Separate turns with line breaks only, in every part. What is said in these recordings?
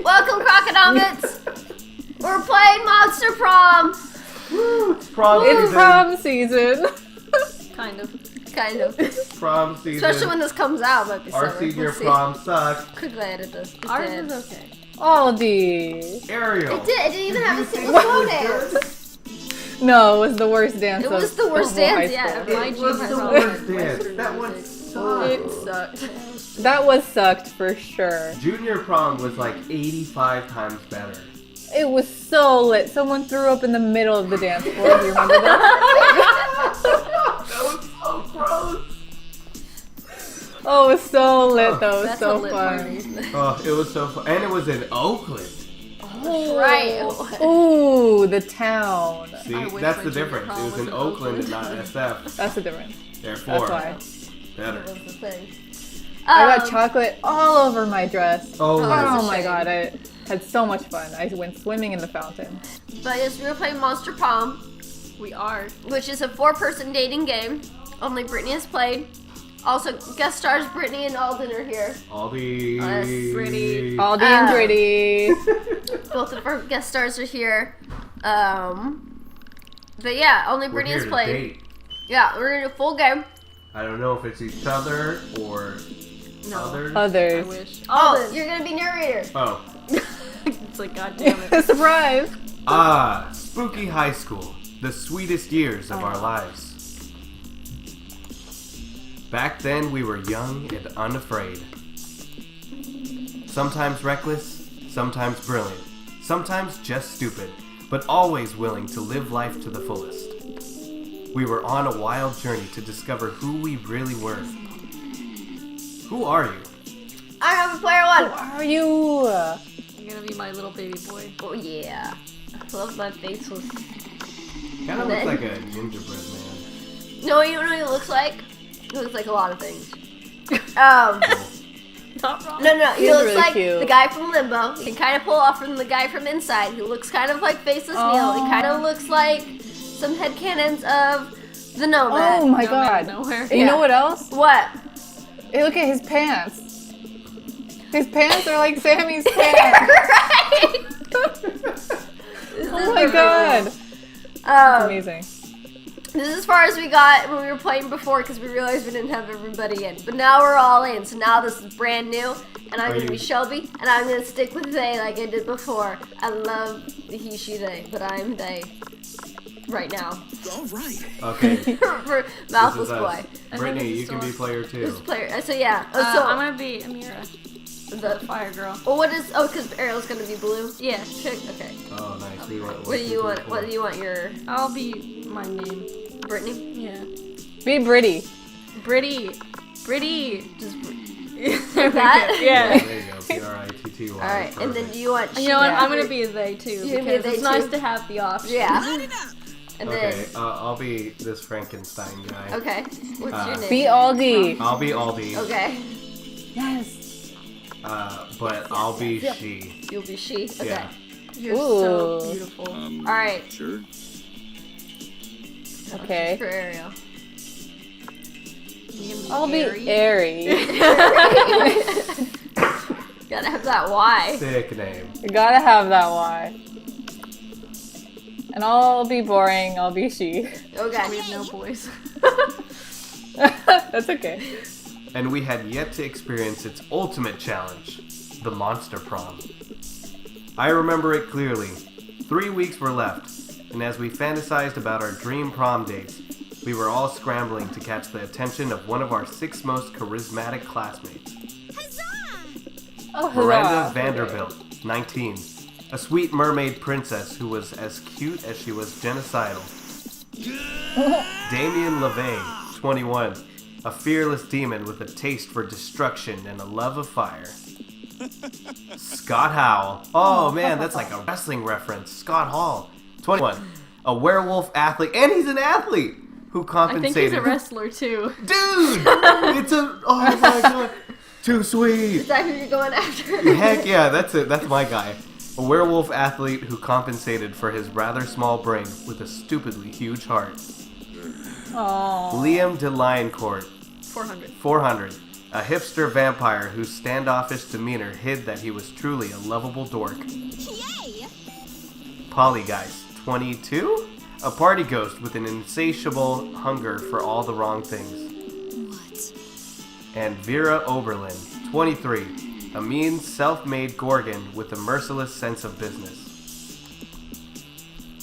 Welcome, Crocodile. We're playing Monster Prom.
Woo,
It's prom season.
Kind of.
Prom season.
Especially when this comes out, might be
Our
summer.
senior
We'll see.
prom sucked.
Quickly edit this. It
Ours
did.
is okay.
Aldi.
Ariel.
It did. It didn't even have a single
What
slow
was
dance.
good?
No, it was the worst dance.
It was the worst
of whole
dance,
high
yeah.
school.
My
It was
junior
the
prom
worst
had
dance.
Western
That one
music.
sucked.
It sucked.
That was sucked for sure.
Junior prom was like 85 times better.
It was so lit. Someone threw up in the middle of the dance floor. Do you remember that?
That was so gross.
Oh, it was so lit though. It was
That's
so
a lit
fun.
party.
Oh, it was so fun. And it was in Oakland.
Right.
Ooh, the town.
See,
I wish
that's
my
the
junior
difference.
prom
It was
was
in
in
Oakland and
Oakland.
not SF.
That's the difference.
Therefore,
That's why.
better.
That was the thing.
I got chocolate all over my dress.
Oh,
that's
Oh
a
my
shame.
god, I had so much fun. I went swimming in the fountain.
But yes, we were playing Monster Prom,
We are.
which is a 4-person dating game. Only Brittany has played. Also, guest stars Brittany and Alden are here.
all the...
Us,
Brittany.
Aldi and Gritty.
Both of our guest stars are here. But yeah, only
We're
Brittany
here
has
to
played.
date.
Yeah, we're gonna do a full game.
I don't know if it's each other or
No.
others.
I
Others.
wish.
Oh, you're gonna be narrator.
Oh.
It's like, god damn it.
Surprise.
Spooky high school. The sweetest years of our lives. Back then, we were young and unafraid. Sometimes reckless, sometimes brilliant, sometimes just stupid, but always willing to live life to the fullest. We were on a wild journey to discover who we really were. Who are you?
I have a player one.
Who are you?
You're gonna be my little baby boy.
Oh yeah. I love my faceless.
Kind of looks like a gingerbread man.
No, you know what he looks like? He looks like a lot of things.
Not wrong.
No, he
He's
looks
really
like
cute.
the guy from Limbo. You can kind of pull off from the guy from Inside. He looks kind of like Faceless Neil. He kind of looks like some headcanons of the Nomad.
Oh my
No man
god.
nowhere.
And you
Yeah.
know what else?
What?
Hey, look at his pants. His pants are like Sammy's pants.
Right?
Oh my god. Amazing.
This is as far as we got when we were playing before because we realized we didn't have everybody in. But now we're all in, so now this is brand new. And I'm
Are
going to be
you-
Shelby, and I'm going to stick with they like I did before. I love the he, she, they, but I'm they right now.
All right.
Okay.
For
This
Mouthless
is us.
Boy.
Brittany,
it's
you can be
still-
player
This
two.
player. So yeah.
I'm gonna be Amira,
the
fire girl.
well, what is? Oh, because Ariel's going to be blue.
Yeah.
Okay.
Oh, nice. We want,
What do you want? What do you want your
I'll be my name.
Brittany?
Yeah.
Be Britty.
Britty.
Just
There we
that?
go.
Yeah,
Yeah.
there you go. P-R-I-T-T-Y.
all right. And then you want?
You know what? I'm gonna
She-
be a they too
You're gonna be a
because
they
it's nice
too?
to have the option.
Yeah.
Line it up.
And
Okay,
then
I'll be this Frankenstein guy.
okay. What's your name?
Be Aldi.
I'll be Aldi.
Okay.
Yes.
But I'll be she.
You'll be she. Okay.
Yeah.
You're so
Ooh.
beautiful.
All right.
Sure.
Okay.
For Ariel.
I'll be
Airy.
Airy.
Gotta have that Y.
Sick name.
You gotta have that Y. And I'll be boring. I'll be she.
We
Okay.
have no boys.
That's okay.
And we had yet to experience its ultimate challenge, the Monster Prom. I remember it clearly. 3 weeks were left, and as we fantasized about our dream prom dates, we were all scrambling to catch the attention of one of our 6 most charismatic classmates.
Oh,
Miranda
hurrah.
Vanderbilt, 19. A sweet mermaid princess who was as cute as she was genocidal. Damien LeVay, 21. A fearless demon with a taste for destruction and a love of fire. Scott Howell. Oh man, that's like a wrestling reference. Scott Hall, 21. A werewolf athlete, and he's an athlete who
I think
compensated.
he's a wrestler too.
Dude! It's a. Oh my god. Too sweet.
Is that who you're going after?
Heck yeah, that's it. That's my guy. A werewolf athlete who compensated for his rather small brain with a stupidly huge heart.
Aw.
Liam de Lioncourt,
400.
400. A hipster vampire whose standoffish demeanor hid that he was truly a lovable dork.
Yay!
Polygeist, 22? A party ghost with an insatiable hunger for all the wrong things.
What?
And Vera Oberlin, 23. A mean, self-made Gorgon with a merciless sense of business.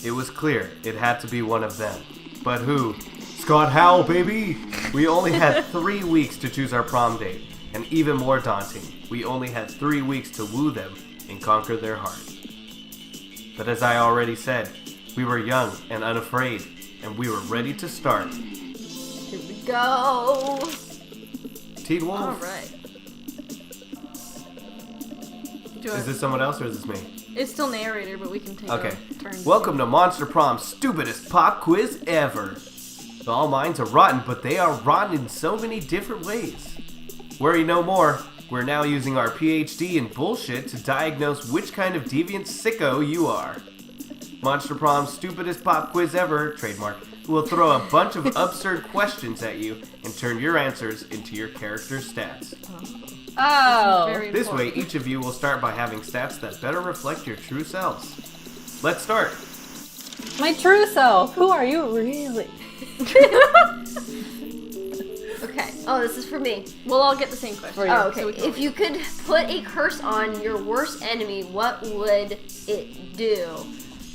It was clear it had to be one of them. But who? Scott Howell, baby! We only had 3 weeks to choose our prom date. And even more daunting, we only had 3 weeks to woo them and conquer their heart. But as I already said, we were young and unafraid, and we were ready to start.
Here we go.
Teen Wolf.
All right.
Is this someone else or is this me?
It's still narrator, but we can take
Okay.
turns.
Welcome to Monster Prom's stupidest pop quiz ever. All minds are rotten, but they are rotten in so many different ways. Worry no more. We're now using our PhD in bullshit to diagnose which kind of deviant sicko you are. Monster Prom's stupidest pop quiz ever, trademark, will throw a bunch of absurd questions at you and turn your answers into your character's stats.
Oh.
Very
This way,
important.
each of you will start by having stats that better reflect your true selves. Let's start.
My true self. Who are you really?
Okay. Oh, this is for me.
We'll all get the same question.
For you.
Oh, okay.
So we can
If you could put a curse on your worst enemy, what would it do?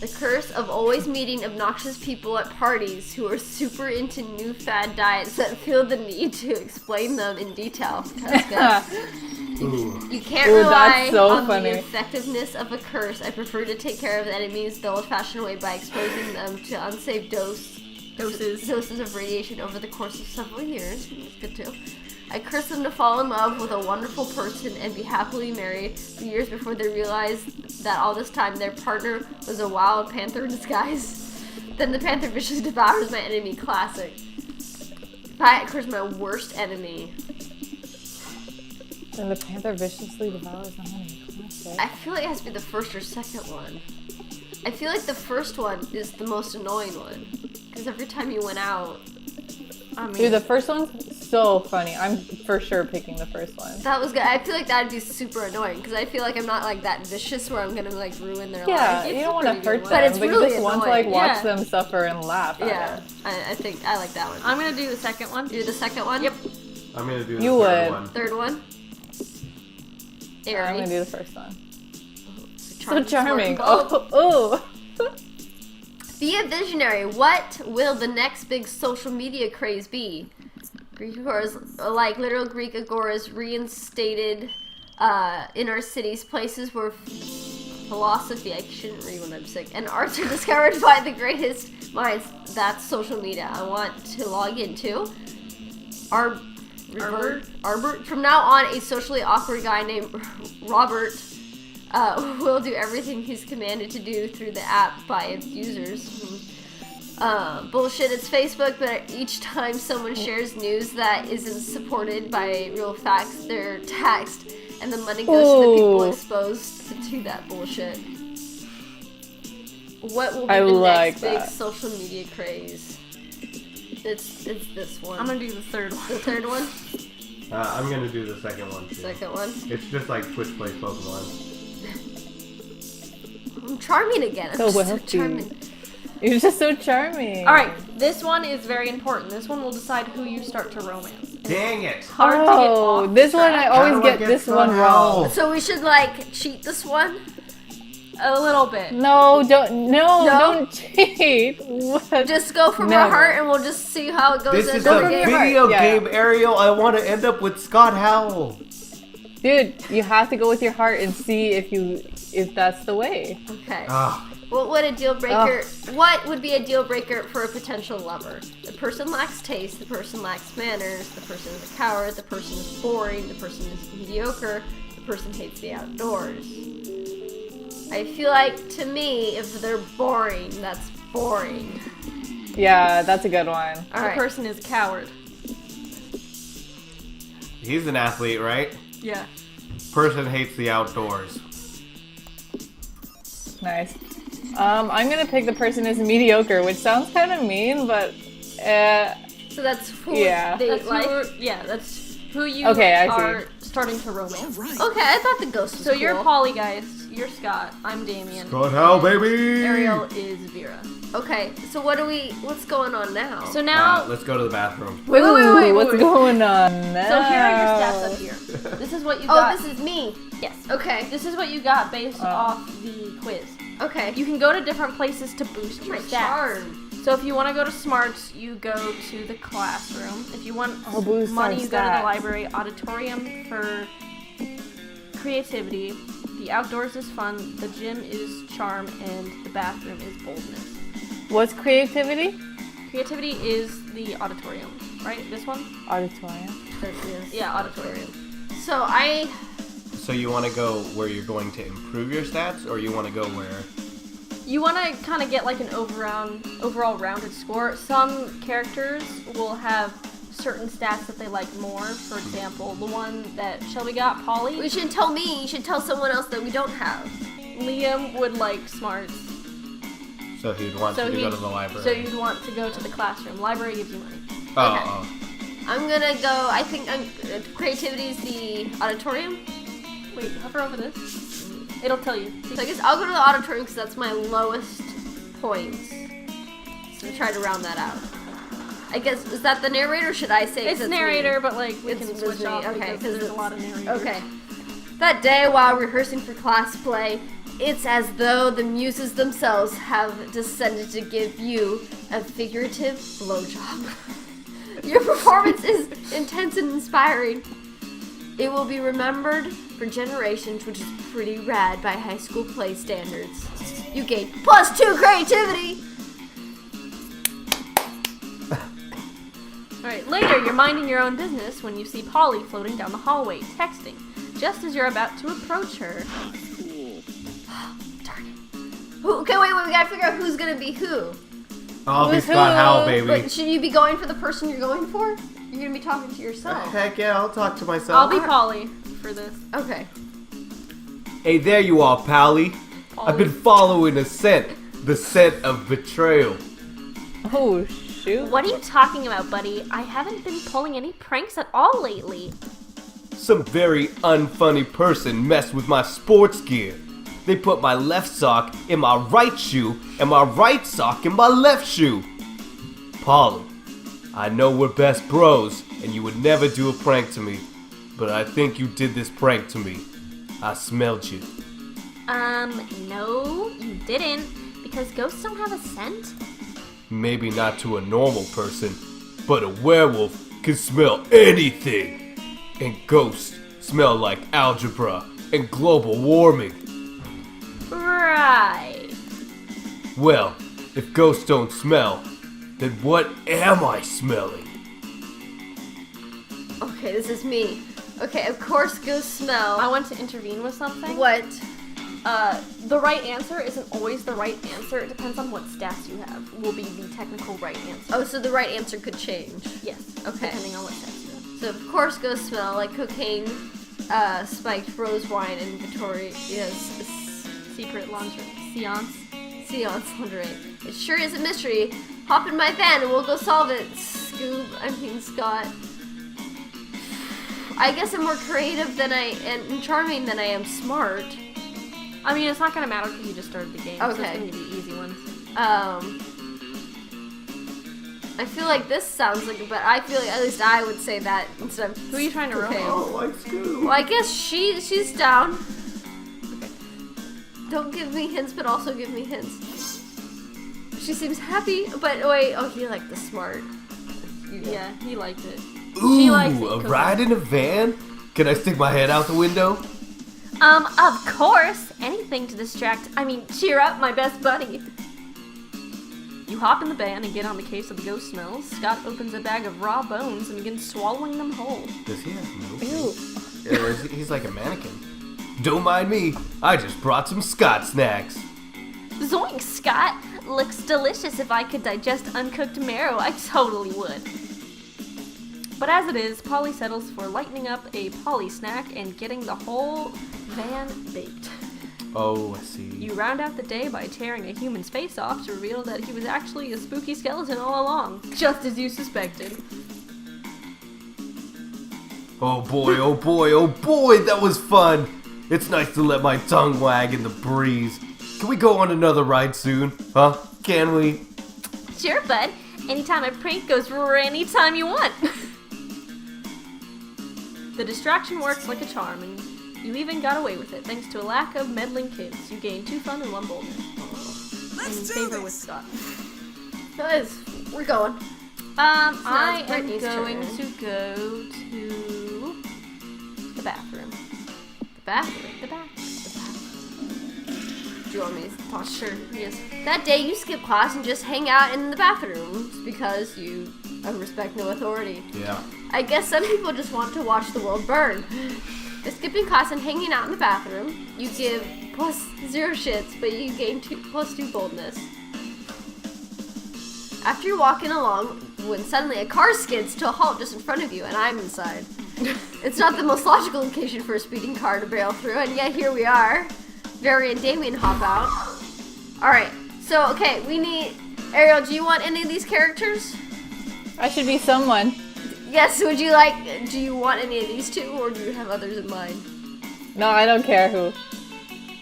The curse of always meeting obnoxious people at parties who are super into new fad diets that feel the need to explain them in detail. That's good. You can't
Ooh,
rely
that's so
on
funny.
the effectiveness of a curse. I prefer to take care of enemies the old-fashioned way by exposing them to unsafe doses of radiation over the course of several years. That's good too. I curse them to fall in love with a wonderful person and be happily married for years before they realize that all this time their partner was a wild panther in disguise. Then the panther viciously devours my enemy. Classic. I curse my worst enemy.
And the panther viciously devours the honey. Classic.
I feel like it has to be the first or second one. I feel like the first one is the most annoying one. Because every time you went out,
I mean,
Dude, the first one's so funny. I'm for sure picking the first one.
that was good. I feel like that'd be super annoying. Because I feel like I'm not like that vicious where I'm gonna like ruin their
Yeah,
life.
you
It's
don't want to
pretty
hurt
good
them,
one. But it's
but
really
you just want to like
annoying.
watch
Yeah.
them suffer and laugh at
Yeah,
it.
I think I like that one.
I'm gonna do the second one.
Do the second one?
Yep.
I'm gonna do the
You
third
would.
one.
Third one?
I'm
Airy.
gonna do the first one.
Charming,
So charming.
smart, bold.
Oh.
Be a visionary. What will the next big social media craze be? Greek agoras, like literal Greek agoras, reinstated in our cities, places where philosophy, I shouldn't read when I'm sick, and arts are discovered by the greatest minds. That's social media. I want to log into. Arbor. From now on, a socially awkward guy named Robert will do everything he's commanded to do through the app by its users. Bullshit, it's Facebook, but each time someone shares news that isn't supported by real facts, they're taxed, and the money goes to the people
Ooh.
exposed to that bullshit. What will be
I
the
like
next big
that.
social media craze? It's this one.
I'm gonna do the third one.
The third one?
I'm gonna do the second one too.
Second one?
It's just like Twitch plays Pokemon.
I'm charming again. I'm
So
just so
wealthy.
charming.
You're just so charming.
All right, this one is very important. This one will decide who you start to romance.
Dang it!
Hard to get
Oh,
off
this
the
one
track.
I
How
always
do I
get
get
this one
somehow?
wrong.
So we should like cheat this one?
A little bit.
No, don't. No,
No?
don't cheat. What?
Just go from
Never.
our heart and we'll just see how it goes.
This
in
is
the
a
game.
video
Yeah.
game, Ariel. I want to end up with Scott Howell.
Dude, you have to go with your heart and see if that's the way.
Okay.
Ah,
What would a deal breaker? What would be a deal breaker for a potential lover? The person lacks taste. The person lacks manners. The person is a coward. The person is boring. The person is mediocre. The person hates the outdoors. I feel like to me, if they're boring, that's boring.
Yeah, that's a good one.
All
The
right.
person is coward.
he's an athlete, right?
Yeah.
Person hates the outdoors.
Nice. I'm gonna pick the person who's mediocre, which sounds kind of mean, but
So that's who
Yeah.
they
That's
like.
yeah, that's who you
Okay, I
are starting to romance.
Right.
Okay, I thought the ghost was
So you're
cool.
Polly, guys. You're Scott. I'm Damien.
Scott, how, baby?
Ariel is Vera.
Okay, so what's going on now?
So now,
Let's go to the bathroom.
wait.
What's going on now?
So here are your stats up here. This is what you
oh,
got.
this is me.
Yes.
Okay,
This is what you got based off the quiz.
okay.
You can go to different places to boost your
my
stats.
charm.
So if you want to go to smarts, you go to the classroom. If you want
I'll boost
money,
our
you go to the
stats.
library. Auditorium for creativity. The outdoors is fun. The gym is charm, and the bathroom is boldness.
What's creativity?
Creativity is the auditorium, right? This one?
Auditorium.
Yeah, auditorium.
So you want to go where you're going to improve your stats, or you want to go where?
You want to kind of get like an overall rounded score. Some characters will have certain stats that they like more. For example, the one that Shelby got, Polly.
You shouldn't tell me. You should tell someone else that we don't have.
Liam would like smarts.
So he'd want you to go to the library.
So you'd want to go to the classroom. Library gives you money.
Oh.
I'm gonna go. I think creativity is the auditorium.
Wait, hover over this. It'll tell you.
So I guess I'll go to the auditorium because that's my lowest points. So try to round that out. I guess, is that the narrator or should I say?
It's narrator, but like we
It's
can switch
me,
off
okay,
because
'cause
there's a
it's-
lot of narrators.
Okay. That day while rehearsing for class play, it's as though the muses themselves have descended to give you a figurative blowjob. Your performance is intense and inspiring. It will be remembered for generations, which is pretty rad by high school play standards. You gain +2 creativity!
Alright, later you're minding your own business when you see Polly floating down the hallway, texting, just as you're about to approach her.
Darn it. Okay, wait, we gotta figure out who's gonna be who.
I'll be
Who's
Scott
who?
Howell, baby.
Wait, should you be going for the person you're going for? You're gonna be talking to yourself.
Heck yeah, I'll talk to myself.
I'll be Polly for this.
Okay.
Hey, there you are, Pally. I've been following a scent. The scent of betrayal.
Oh, shoot.
What are you talking about, buddy? I haven't been pulling any pranks at all lately.
Some very unfunny person messed with my sports gear. They put my left sock in my right shoe and my right sock in my left shoe. Polly, I know we're best bros and you would never do a prank to me, but I think you did this prank to me. I smelled you.
No, you didn't, because ghosts don't have a scent.
Maybe not to a normal person, but a werewolf can smell anything. And ghosts smell like algebra and global warming.
Right.
Well, if ghosts don't smell, then what am I smelling?
Okay, this is me. Okay, of course ghosts smell.
I want to intervene with something.
What?
The right answer isn't always the right answer. It depends on what stats you have. Will be the technical right answer.
Oh, so the right answer could change.
Yes.
Okay.
Depending on what stats you have.
So of course ghosts smell like cocaine, spiked rose wine, and Victoria's
Secret lingerie. Seance.
seance lingerie. It sure is a mystery. Hop in my van and we'll go solve it. Scott. I guess I'm more creative and charming than I am smart.
I mean, it's not gonna matter because you just started the game. So it's
Okay.
gonna be easy ones.
I feel like this sounds like, but I feel like at least I would say that instead of.
Who are you trying to
cocaine.
romance?
like Scoob.
Well, I guess she's down. Don't give me hints, but also give me hints. She seems happy, but wait, oh, you like the smart.
Yeah, he liked it.
Ooh,
She likes it,
a
Cookie.
ride in a van? Can I stick my head out the window?
Of course. Anything to cheer up my best buddy. You hop in the van and get on the case of the ghost smells. Scott opens a bag of raw bones and begins swallowing them whole.
Does he have no?
Ew.
Or is he's like a mannequin. Don't mind me. I just brought some Scott snacks.
Zoink, Scott! Looks delicious. If I could digest uncooked marrow, I totally would. But as it is, Polly settles for lightening up a Polly snack and getting the whole van baked.
Oh, I see.
You round out the day by tearing a human's face off to reveal that he was actually a spooky skeleton all along, just as you suspected.
Oh boy, oh boy, oh boy, that was fun! It's nice to let my tongue wag in the breeze. Can we go on another ride soon? Huh? Can we?
Sure, bud. Anytime a prank goes anytime you want. The distraction works like a charm, and you even got away with it thanks to a lack of meddling kids. You gained 2 fun and 1 boldness. In favor with Scott.
Guys, we're going.
I am
Brittany's
going
turn.
to go to the bathroom.
The bathroom.
The bathroom.
Do you want me to talk?
Sure, yes.
That day you skip class and just hang out in the bathrooms because you respect no authority.
Yeah.
I guess some people just want to watch the world burn. By skipping class and hanging out in the bathroom, you give +0 shits, but you gain +2 boldness. After you're walking along, when suddenly a car skids to a halt just in front of you, and I'm inside. It's not the most logical location for a speeding car to barrel through, and yet here we are. Barry and Damien hop out. Alright, so, okay, we need... Ariel, do you want any of these characters?
I should be someone.
Yes, do you want any of these two, or do you have others in mind?
No, I don't care who.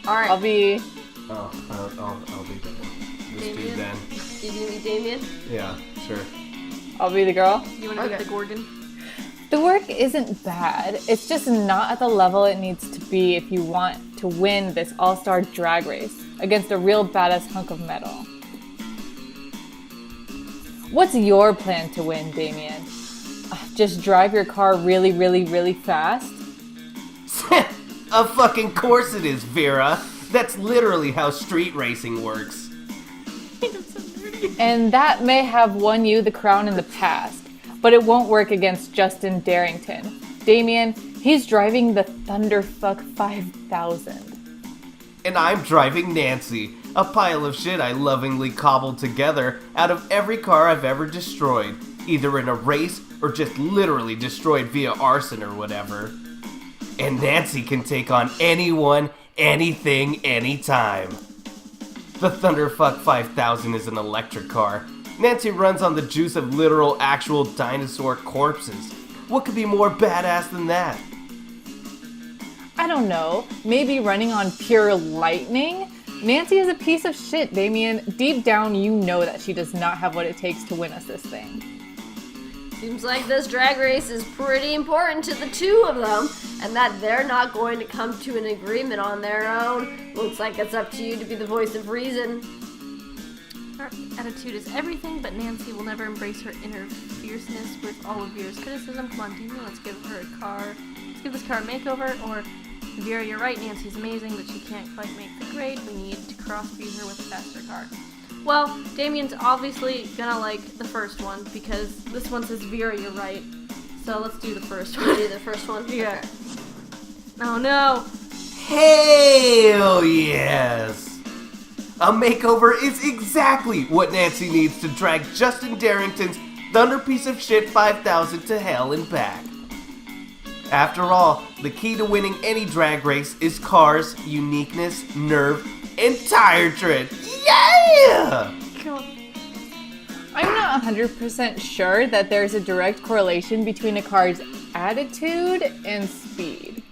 Alright.
I'll be...
Oh, I'll be Ben. This
Damien?
dude Ben.
You gonna be Damien?
Yeah, sure.
I'll be the girl.
You want to
Okay.
be the Gorgon?
The work isn't bad. It's just not at the level it needs to be if you want to win this all-star drag race against a real badass hunk of metal. What's your plan to win, Damien? Just drive your car really, really, really fast?
Of fucking course it is, Vera. That's literally how street racing works.
And that may have won you the crown in the past, but it won't work against Justin Darrington. Damien, he's driving the Thunderfuck 5000.
And I'm driving Nancy, a pile of shit I lovingly cobbled together out of every car I've ever destroyed, either in a race or just literally destroyed via arson or whatever. And Nancy can take on anyone, anything, anytime. The Thunderfuck 5000 is an electric car. Nancy runs on the juice of literal, actual dinosaur corpses. What could be more badass than that?
I don't know, maybe running on pure lightning? Nancy is a piece of shit, Damien. Deep down, you know that she does not have what it takes to win us this thing.
Seems like this drag race is pretty important to the two of them, and that they're not going to come to an agreement on their own. Looks like it's up to you to be the voice of reason.
Her attitude is everything, but Nancy will never embrace her inner fierceness with all of Vera's criticism. Come on, Damien, let's give her a car. Let's give this car a makeover. Or, Vera, you're right, Nancy's amazing, but she can't quite make the grade. We need to cross-breed her with a faster car. Well, Damien's obviously gonna like the first one, because this one says, Vera, you're right. So let's do the first one.
Do the first one?
Yeah.
Okay.
Oh no!
Hell yes! A makeover is exactly what Nancy needs to drag Justin Darrington's Thunder Piece of Shit 5000 to hell and back. After all, the key to winning any drag race is cars, uniqueness, nerve, and tire tread. Yeah!
I'm not 100% sure that there's a direct correlation between a car's attitude and speed.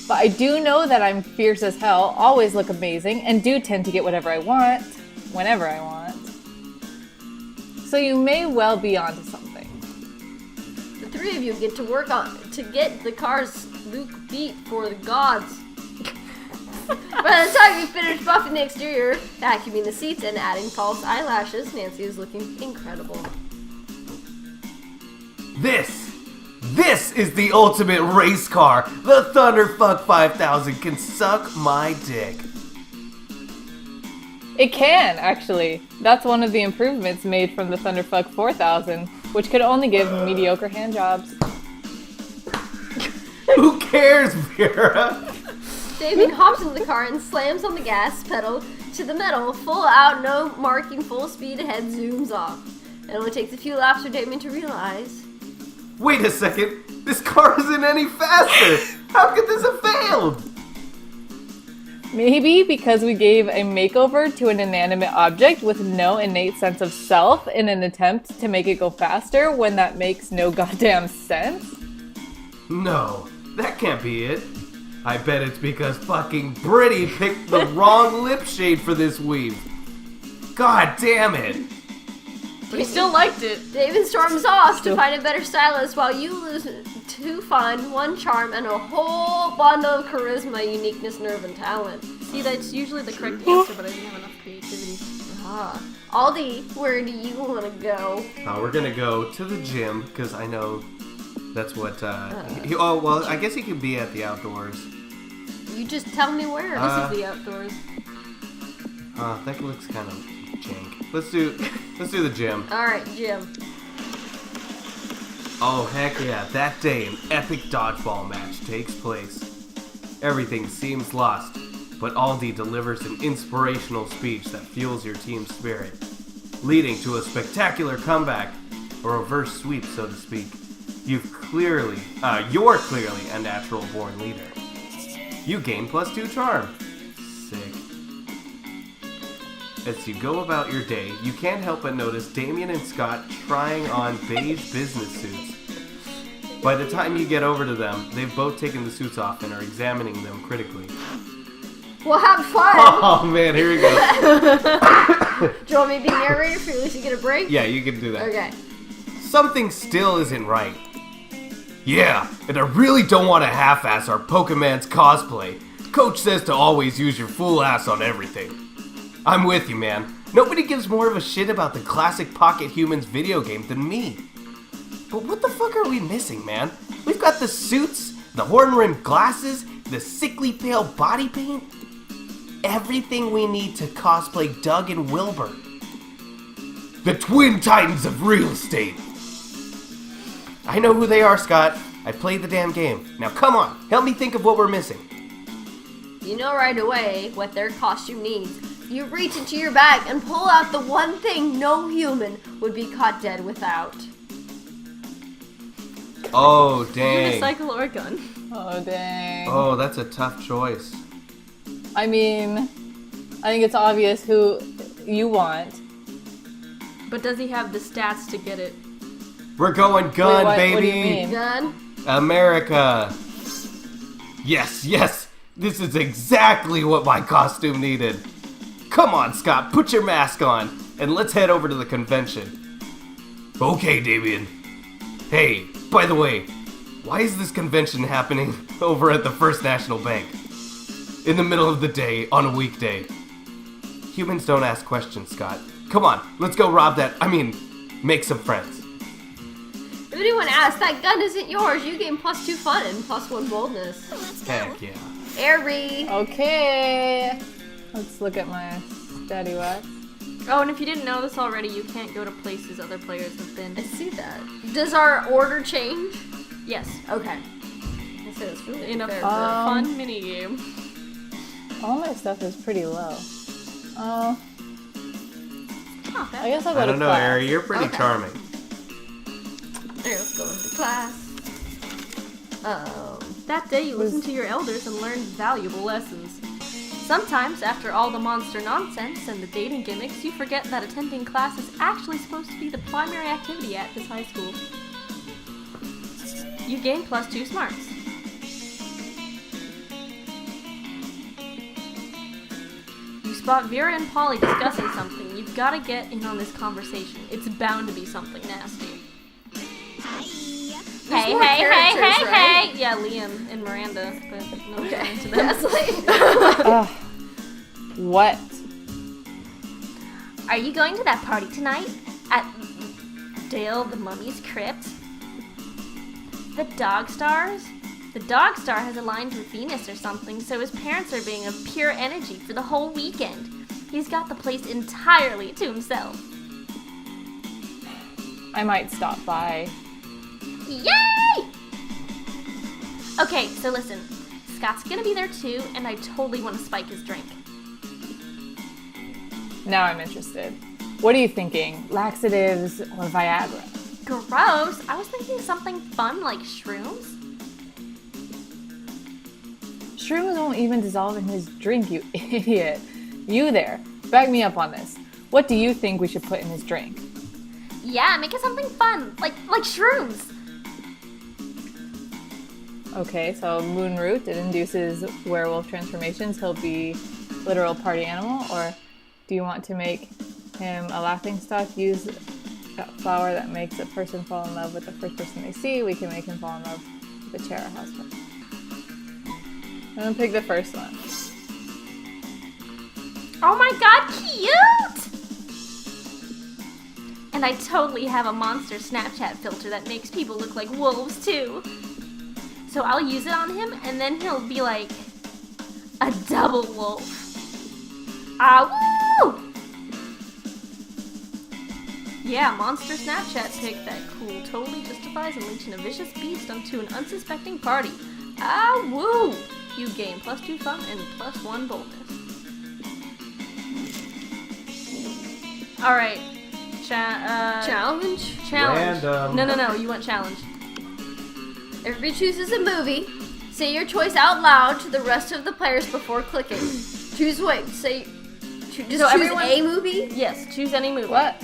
But I do know that I'm fierce as hell, always look amazing, and do tend to get whatever I want, whenever I want. So you may well be onto something.
The three of you get to work on to get the cars Luke beat for the gods. By the time you finish buffing the exterior, vacuuming the seats, and adding false eyelashes, Nancy is looking incredible.
This is the ultimate race car. The Thunderfuck 5000 can suck my dick.
It can, actually. That's one of the improvements made from the Thunderfuck 4000, which could only give mediocre hand jobs.
Who cares, Vera?
Damien hops into the car and slams on the gas pedal to the metal, full out, no marking, full speed ahead, zooms off. It only takes a few laps for Damien to realize.
Wait a second, this car isn't any faster. How could this have failed?
Maybe because we gave a makeover to an inanimate object with no innate sense of self in an attempt to make it go faster when that makes no goddamn sense.
No, that can't be it. I bet it's because fucking Brittany picked the wrong lip shade for this weave. God damn it.
But he still liked it.
David storms off to find a better stylist while you lose 2 fun, 1 charm, and a whole bundle of charisma, uniqueness, nerve, and talent.
See, that's usually the correct answer, but I didn't have enough creativity.
Aldi, where do you want to go?
We're gonna go to the gym, because I know that's what, oh, well, I guess he could be at the outdoors.
You just tell me where.
This is the outdoors.
That looks kind of jank. Let's do the gym.
Alright, gym.
Oh, heck yeah. That day, an epic dodgeball match takes place. Everything seems lost, but Aldi delivers an inspirational speech that fuels your team's spirit, leading to a spectacular comeback, a reverse sweep, so to speak. You're clearly a natural-born leader. You gain +2 charm. Sick. As you go about your day, you can't help but notice Damien and Scott trying on beige business suits. By the time you get over to them, they've both taken the suits off and are examining them critically.
Well, have fun!
Oh man, here we go.
Do you want me to be narrator for you to get a break?
Yeah, you can do that.
Okay.
Something still isn't right. Yeah, and I really don't want to half-ass our Pokemon's cosplay. Coach says to always use your full ass on everything. I'm with you, man. Nobody gives more of a shit about the classic Pocket Humans video game than me. But what the fuck are we missing, man? We've got the suits, the horn-rimmed glasses, the sickly pale body paint. Everything we need to cosplay Doug and Wilbur. The Twin Titans of real estate. I know who they are, Scott. I played the damn game. Now come on, help me think of what we're missing.
You know right away what their costume needs. You reach into your bag and pull out the one thing no human would be caught dead without.
Oh, dang.
Unicycle or gun?
Oh, dang.
Oh, that's a tough choice.
I mean, I think it's obvious who you want.
But does he have the stats to get it?
We're going gun,
Wait,
baby.
what do you mean?
Gun?
America. Yes, yes. This is exactly what my costume needed. Come on, Scott, put your mask on, and let's head over to the convention. Okay, Damien. Hey, by the way, why is this convention happening over at the First National Bank? In the middle of the day, on a weekday. Humans don't ask questions, Scott. Come on, let's go make some friends.
If anyone asks, that gun isn't yours. You gain +2 fun and +1 boldness.
Heck yeah.
Airy.
Okay. Let's look at my Daddy Wax.
Oh, and if you didn't know this already, you can't go to places other players have been.
I see that. Does our order change?
Yes.
Okay. I said it's really
In a
fair.
fun minigame.
All my stuff is pretty low. Oh,
Not bad.
I guess I'll go
I
to
don't know,
class.
Ari, you're pretty
Okay.
charming.
Ariel's going to class.
That day you listened to your elders and learned valuable lessons. Sometimes, after all the monster nonsense and the dating gimmicks, you forget that attending class is actually supposed to be the primary activity at this high school. You gain +2 smarts. You spot Vera and Polly discussing something. You've got to get in on this conversation. It's bound to be something nasty. Hey,
more
hey, hey,
characters,
hey,
right?
hey! Yeah, Liam and Miranda, but no
Okay.
into them.
That's like...
Ugh. What?
Are you going to that party tonight? At Dale the Mummy's crypt? The Dog Stars? The Dog Star has aligned with Venus or something, so his parents are being of pure energy for the whole weekend. He's got the place entirely to himself.
I might stop by.
Yay! Okay, so listen. Scott's gonna be there too, and I totally want to spike his drink.
Now I'm interested. What are you thinking? Laxatives or Viagra?
Gross! I was thinking something fun like shrooms.
Shrooms won't even dissolve in his drink, you idiot. You there. Back me up on this. What do you think we should put in his drink?
Yeah, make it something fun, like shrooms.
Okay, so moon root, it induces werewolf transformations. He'll be literal party animal. Or do you want to make him a laughing stock? Use that flower that makes a person fall in love with the first person they see. We can make him fall in love with the chair or husband. I'm gonna pick the first one.
Oh my god, cute! And I totally have a monster Snapchat filter that makes people look like wolves too. So I'll use it on him, and then he'll be like a double wolf. Ah, woo! Yeah, monster Snapchat pic that cool totally justifies unleashing a vicious beast onto an unsuspecting party. Ah, woo! You gain +2 fun and +1 boldness. Alright.
Challenge?
Challenge.
Random.
No, you want challenge.
Everybody chooses a movie. Say your choice out loud to the rest of the players before clicking. Choose a movie?
Yes, choose any movie.
What?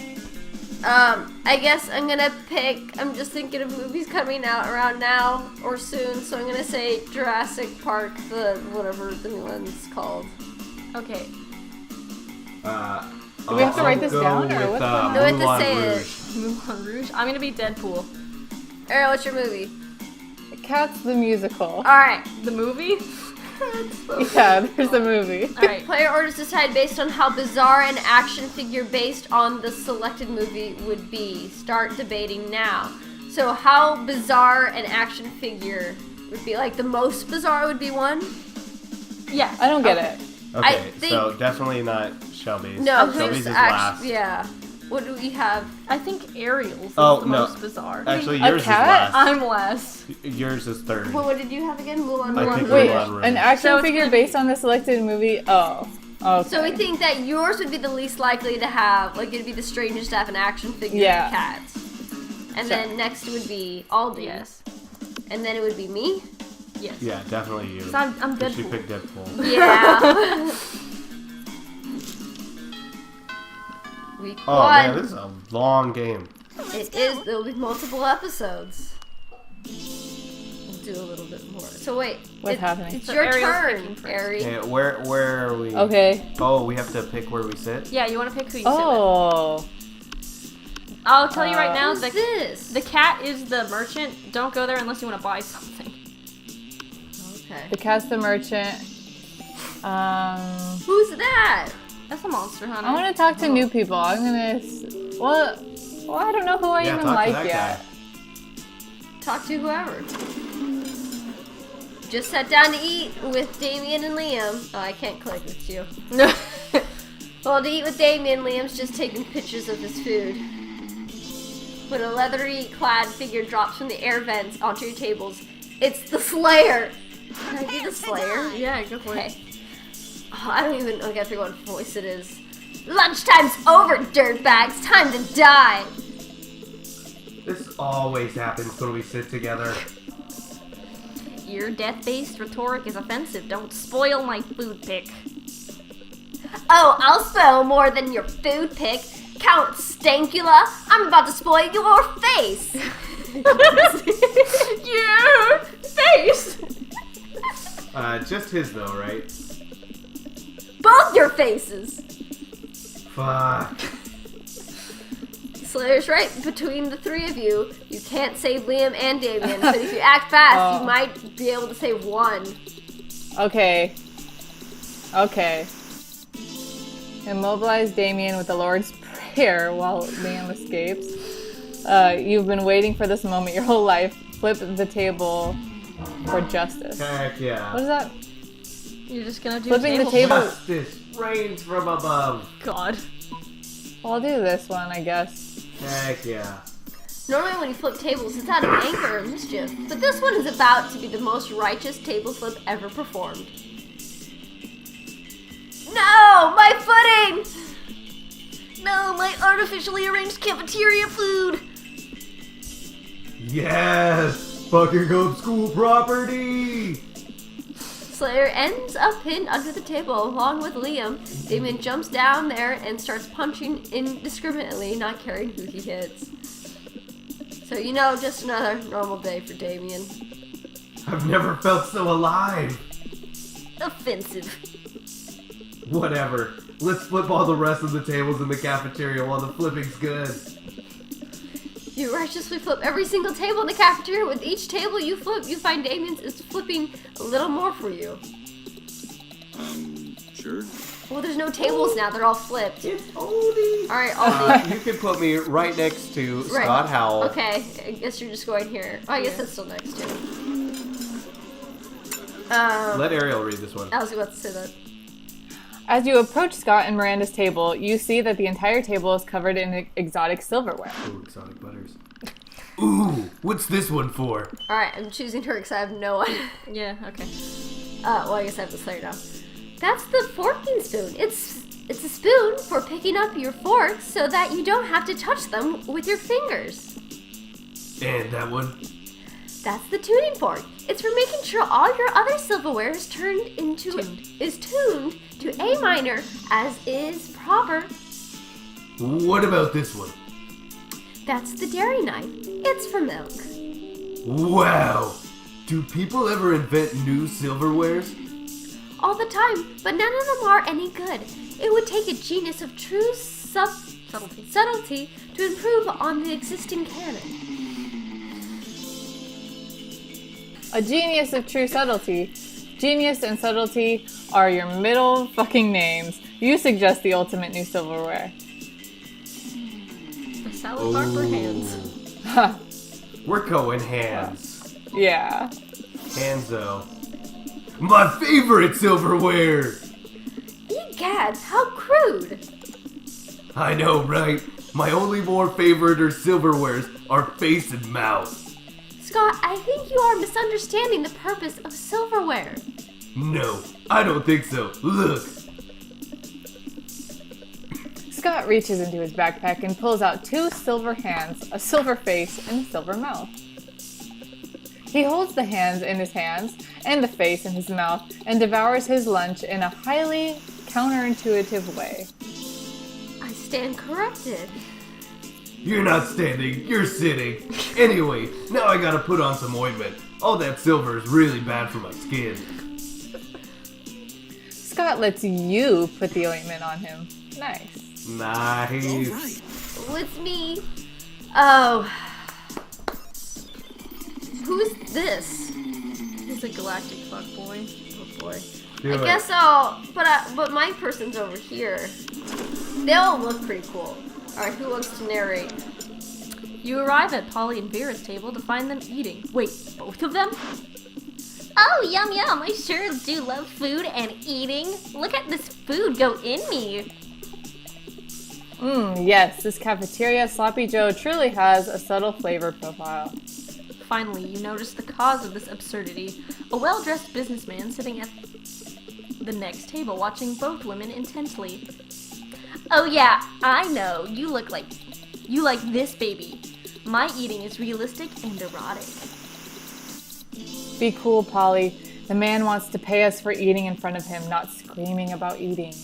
I guess I'm gonna pick, I'm just thinking of movies coming out around now or soon, so I'm gonna say Jurassic Park, whatever the new one's called.
Okay.
Do we have to write this down, or what's going on?
No, we have to
Moulin
say it.
Rouge.
Moulin Rouge. I'm gonna be Deadpool.
Ariel, what's your movie?
Cats the musical.
Alright.
The movie?
Yeah, there's a movie.
Alright.
Player orders decide based on how bizarre an action figure based on the selected movie would be. Start debating now. So how bizarre an action figure would be? Like the most bizarre would be one?
Yes.
I don't get it.
Okay,
I think-
so definitely not Shelby's.
No,
Shelby's is
who's
last.
yeah. What do we have?
I think Ariel's is
Oh,
the
no.
most bizarre.
Actually,
A
yours is
cat?
last.
I'm less.
Yours is third.
What did you have again? Mulan
I think
Rouge.
Wait,
Moulin Rouge.
an action
So it's
figure
gonna be-
based on the selected movie? Oh. Okay.
So we think that yours would be the least likely to have, like it'd be the strangest to have an action figure
Yeah.
of cats. And
Sure.
then next would be Aldi.
Yes.
And then it would be me.
Yes.
Yeah, definitely you.
'Cause I'm
'Cause She
Deadpool.
picked Deadpool.
Yeah. Week
Oh
one.
man, this is a long game.
It is. There'll be multiple episodes. We'll do a little bit more. So wait.
What's happening?
It's
So
your
Ariel's
turn,
picking first.
Ari.
Hey, where are we?
Okay.
Oh, we have to pick where we sit?
Yeah, you want to pick who you sit with.
Oh.
I'll tell you right now,
Who's this?
the cat is the merchant. Don't go there unless you want to buy something.
Okay.
The cat's the merchant.
Who's that?
That's a monster hunter.
I want to talk to new people. I'm gonna. Well, I don't know who I
Yeah,
even
talk to
like
that
yet.
guy.
Talk to whoever. Just sat down to eat with Damien and Liam. Oh, I can't click. It's you. Well, to eat with Damien, Liam's just taking pictures of his food. When a leathery clad figure drops from the air vents onto your tables, it's the Slayer. Can I do the Slayer?
Yeah, go for it.
Okay. Oh, I don't even know. I gotta figure out what voice it is. Lunchtime's over, dirtbags. Time to die.
This always happens when we sit together.
Your death-based rhetoric is offensive. Don't spoil my food pick.
Oh, I'll spoil more than your food pick. Count Stankula, I'm about to spoil your face.
Your face!
Just his though, right?
Both your faces.
Fuck.
Slayer's right. Between the three of you, you can't save Liam and Damien. But if you act fast, you might be able to save one.
Okay. Okay. Immobilize Damien with the Lord's Prayer while Liam escapes. You've been waiting for this moment your whole life. Flip the table for justice.
Heck yeah.
What is that?
You're just gonna do
Flipping the table.
Justice rains from above.
God.
Well, I'll do this one, I guess.
Heck yeah.
Normally when you flip tables, it's out of anger or mischief. But this one is about to be the most righteous table flip ever performed. No! My footing! No, my artificially arranged cafeteria food!
Yes! Fucking up school property!
Slayer ends up pinned under the table along with Liam. Damien jumps down there and starts punching indiscriminately, not caring who he hits. So you know, just another normal day for Damien.
I've never felt so alive.
Offensive.
Whatever. Let's flip all the rest of the tables in the cafeteria while the flipping's good.
You righteously flip every single table in the cafeteria. With each table you flip, you find Damien's is flipping a little more for you.
Sure.
Well, there's no tables now. They're all flipped.
It's oldie.
All right, Aldi.
You can put me right next to Scott Howell.
Okay, I guess you're just going here. Oh, I guess that's still next to.
Let Ariel read this one.
I was about to say that.
As you approach Scott and Miranda's table, you see that the entire table is covered in exotic silverware.
Ooh, exotic butters. Ooh, what's this one for?
All right, I'm choosing her because I have no idea.
Yeah, okay.
Well, I guess I have to say it now. That's the forking spoon. It's a spoon for picking up your forks so that you don't have to touch them with your fingers.
And that one?
That's the tuning fork. It's for making sure all your other silverware is tuned to A minor as is proper.
What about this one?
That's the dairy knife. It's for milk.
Wow! Do people ever invent new silverwares?
All the time, but none of them are any good. It would take a genius of true subtlety to improve on the existing canon.
A genius of true subtlety. Genius and subtlety are your middle fucking names. You suggest the ultimate new silverware.
The salad bar for hands.
We're going hands.
Yeah.
Hanzo. My favorite silverware!
Egad, how crude!
I know, right? My only more favorite silverwares are face and mouth.
Scott, I think you are misunderstanding the purpose of silverware.
No, I don't think so. Look.
Scott reaches into his backpack and pulls out 2 silver hands, a silver face, and a silver mouth. He holds the hands in his hands and the face in his mouth and devours his lunch in a highly counterintuitive way.
I stand corrected.
You're not standing, you're sitting. Anyway, now I gotta put on some ointment. All that silver is really bad for my skin.
Scott lets you put the ointment on him. Nice.
Nice.
With me. Oh. Who's this?
He's a galactic fuckboy.
Oh boy.
Do
I
it.
guess but my person's over here. They all look pretty cool. Alright, who wants to narrate?
You arrive at Polly and Vera's table to find them eating. Wait, both of them?
Oh, yum yum. I sure do love food and eating. Look at this food go in me.
Yes, this cafeteria Sloppy Joe truly has a subtle flavor profile.
Finally, you notice the cause of this absurdity. A well-dressed businessman sitting at the next table watching both women intently.
Oh yeah, I know. You like this baby. My eating is realistic and erotic.
Be cool, Polly. The man wants to pay us for eating in front of him, not screaming about eating.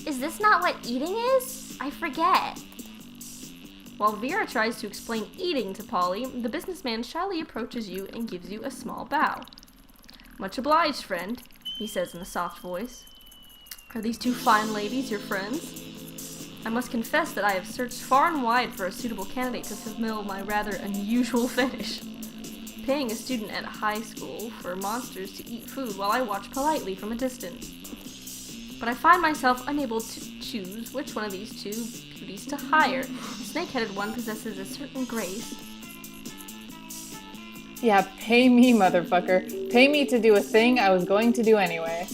Is this not what eating is? I forget.
While Vera tries to explain eating to Polly, the businessman shyly approaches you and gives you a small bow. Much obliged, friend, he says in a soft voice. Are these 2 fine ladies your friends? I must confess that I have searched far and wide for a suitable candidate to fulfill my rather unusual fetish. Paying a student at a high school for monsters to eat food while I watch politely from a distance. But I find myself unable to choose which one of these 2 beauties to hire. The snake-headed one possesses a certain grace.
Yeah, pay me, motherfucker. Pay me to do a thing I was going to do anyway.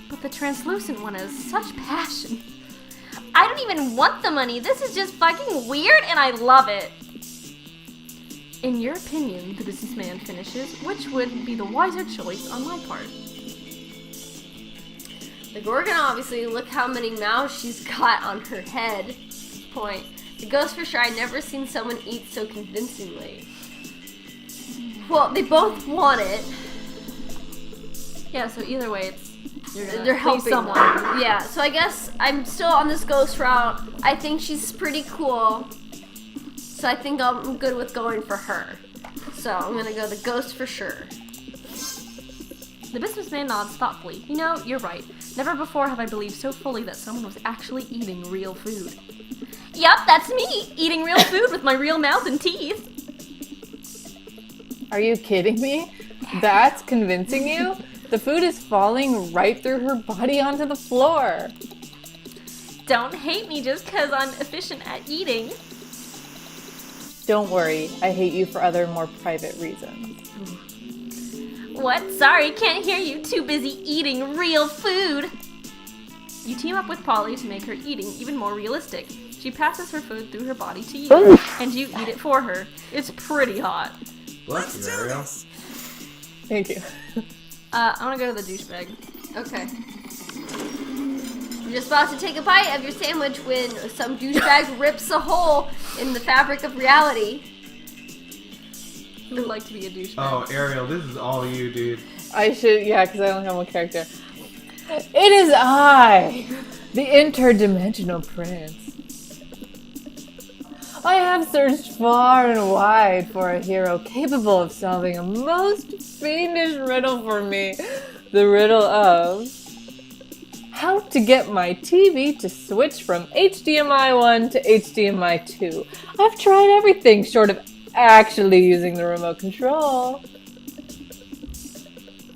But the translucent one has such passion.
I don't even want the money. This is just fucking weird and I love it.
In your opinion, the businessman finishes, which would be the wiser choice on my part?
The Gorgon, obviously, look how many mouths she's got on her head. Point. The ghost for sure, I've never seen someone eat so convincingly. Well, they both want it.
Yeah, so either way,
They're helping
someone.
them. Yeah, so I guess I'm still on this ghost route. I think she's pretty cool. So I think I'm good with going for her. So I'm gonna go the ghost for sure.
The businessman nods thoughtfully. You know, you're right. Never before have I believed so fully that someone was actually eating real food.
Yup, that's me, eating real food with my real mouth and teeth.
Are you kidding me? That's convincing you? The food is falling right through her body onto the floor.
Don't hate me just because I'm efficient at eating.
Don't worry, I hate you for other more private reasons.
What? Sorry, can't hear you. Too busy eating real food.
You team up with Polly to make her eating even more realistic. She passes her food through her body to you, and you eat it for her. It's pretty hot.
Bless you, Ariel.
Thank you.
I want to go to the douchebag.
Okay. You're just about to take a bite of your sandwich when some douchebag rips a hole in the fabric of reality.
Who would like to be a douchebag?
Oh, Ariel, this is all you, dude.
I should, yeah, because I only have one character. It is I, the interdimensional prince. I have searched far and wide for a hero capable of solving a most fiendish riddle for me. The riddle of how to get my TV to switch from HDMI 1 to HDMI 2. I've tried everything short of actually using the remote control.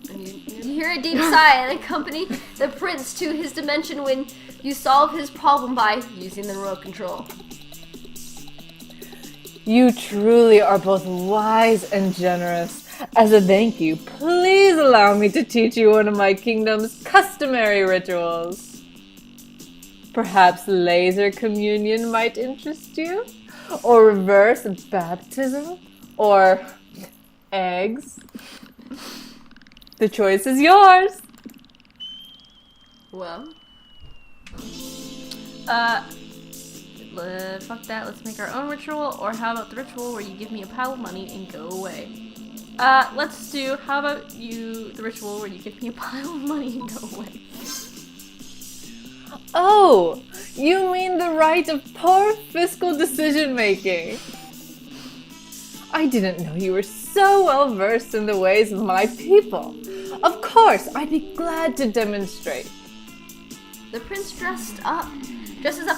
You hear a deep sigh and accompany the prince to his dimension when you solve his problem by using the remote control.
You truly are both wise and generous. As a thank you, please allow me to teach you one of my kingdom's customary rituals. Perhaps laser communion might interest you? Or reverse baptism? Or eggs? The choice is yours.
Well,
Fuck that, let's make our own ritual, or how about the ritual where you give me a pile of money and go away? Let's do, how about the ritual where you give me a pile of money and go away?
Oh, you mean the right of poor fiscal decision making. I didn't know you were so well versed in the ways of my people. Of course, I'd be glad to demonstrate.
the prince dresses up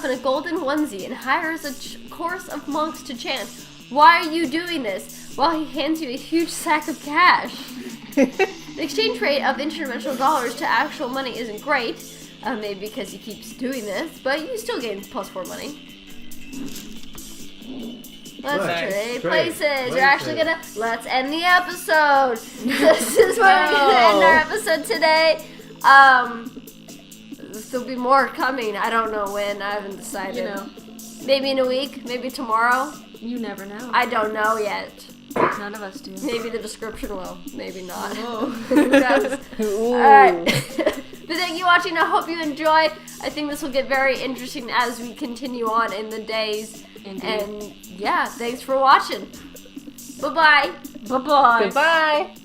in a golden onesie and hires a chorus of monks to chant, "Why are you doing this?" while he hands you a huge sack of cash. The exchange rate of interdimensional dollars to actual money isn't great, maybe because he keeps doing this, but you still gain +4 money. Let's trade places. You're actually let's end the episode. This is where we're gonna end our episode today. There'll be more coming. I don't know when. I haven't decided.
You know.
Maybe in a week. Maybe tomorrow.
You never know.
I don't know yet.
None of us do.
Maybe the description will. Maybe not.
Whoa.
Who knows? Alright. But thank you for watching. I hope you enjoy. I think this will get very interesting as we continue on in the days.
Indeed.
And yeah, thanks for watching. Bye-bye.
Bye-bye.
Goodbye.